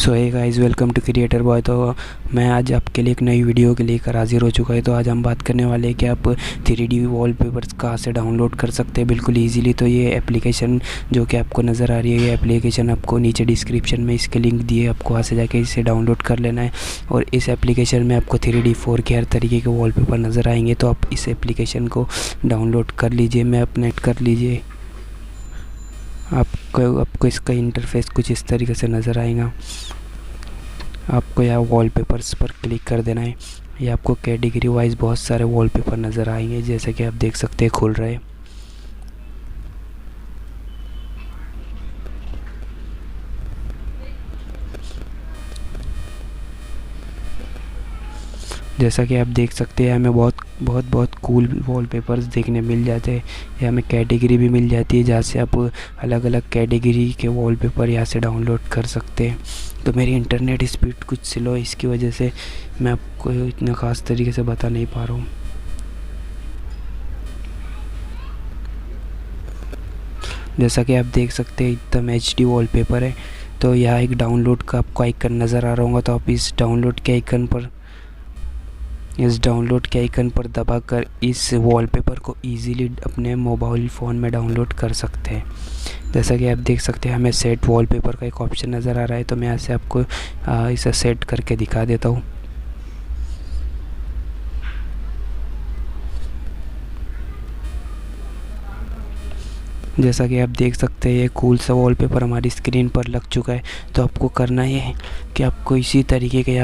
So hey guys, welcome to creator boy. तो मैं आज आपके लिए एक नई वीडियो के लेकर हाजिर हो चुका है। तो आज हम बात करने वाले हैं कि आप 3D वॉलपेपर्स कहाँ से डाउनलोड कर सकते हैं बिल्कुल इजीली। तो ये एप्लीकेशन जो कि आपको नज़र आ रही है, ये एप्लीकेशन आपको नीचे डिस्क्रिप्शन में इसके लिंक दिए, आपको वहाँ से जाके इसे डाउनलोड कर लेना है। और इस एप्लीकेशन में आपको 3D 4K हर तरीके के वॉलपेपर नज़र आएंगे। तो आप इस एप्लीकेशन को डाउनलोड कर लीजिए, मैप नेट कर लीजिए। आपको इसका इंटरफेस कुछ इस तरीके से नज़र आएगा। आपको यहाँ वॉलपेपर्स पर क्लिक कर देना है। ये आपको कैटेगरी वाइज बहुत सारे वॉलपेपर नज़र आएंगे, जैसे कि आप देख सकते हैं खुल रहे। जैसा कि आप देख सकते हैं, हमें बहुत कूल वॉलपेपर्स देखने मिल जाते हैं। या हमें कैटेगरी भी मिल जाती है, जहाँ से आप अलग अलग कैटेगरी के वॉलपेपर यहाँ से डाउनलोड कर सकते हैं। तो मेरी इंटरनेट स्पीड कुछ स्लो है, इसकी वजह से मैं आपको इतना ख़ास तरीके से बता नहीं पा रहा हूँ। जैसा कि आप देख सकते हैं, एकदम HD वॉलपेपर है। तो यहाँ एक डाउनलोड का आपको आइकन नज़र आ रहा होगा। तो आप इस डाउनलोड के आइकन पर दबाकर इस वॉलपेपर को इजीली अपने मोबाइल फ़ोन में डाउनलोड कर सकते हैं। जैसा कि आप देख सकते हैं, हमें सेट वॉलपेपर का एक ऑप्शन नज़र आ रहा है। तो मैं यहाँ से आपको इसे सेट करके दिखा देता हूँ। जैसा कि आप देख सकते हैं, ये कूल सा वॉलपेपर हमारी स्क्रीन पर लग चुका है। तो आपको करना ये है कि आपको इसी तरीके के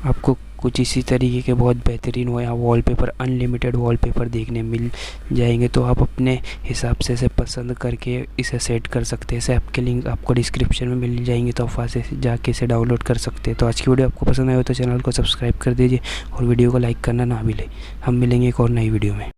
आपको कुछ इसी तरीके के बहुत बेहतरीन यहाँ वॉलपेपर, अनलिमिटेड वॉलपेपर देखने मिल जाएंगे। तो आप अपने हिसाब से इसे पसंद करके इसे सेट कर सकते हैं। इसे ऐप के लिंक आपको डिस्क्रिप्शन में मिल जाएंगे, तो आप वहाँ से जाके इसे डाउनलोड कर सकते हैं। तो आज की वीडियो आपको पसंद आए हो तो चैनल को सब्सक्राइब कर दीजिए और वीडियो को लाइक करना ना भूलें। हम मिलेंगे एक और नई वीडियो में।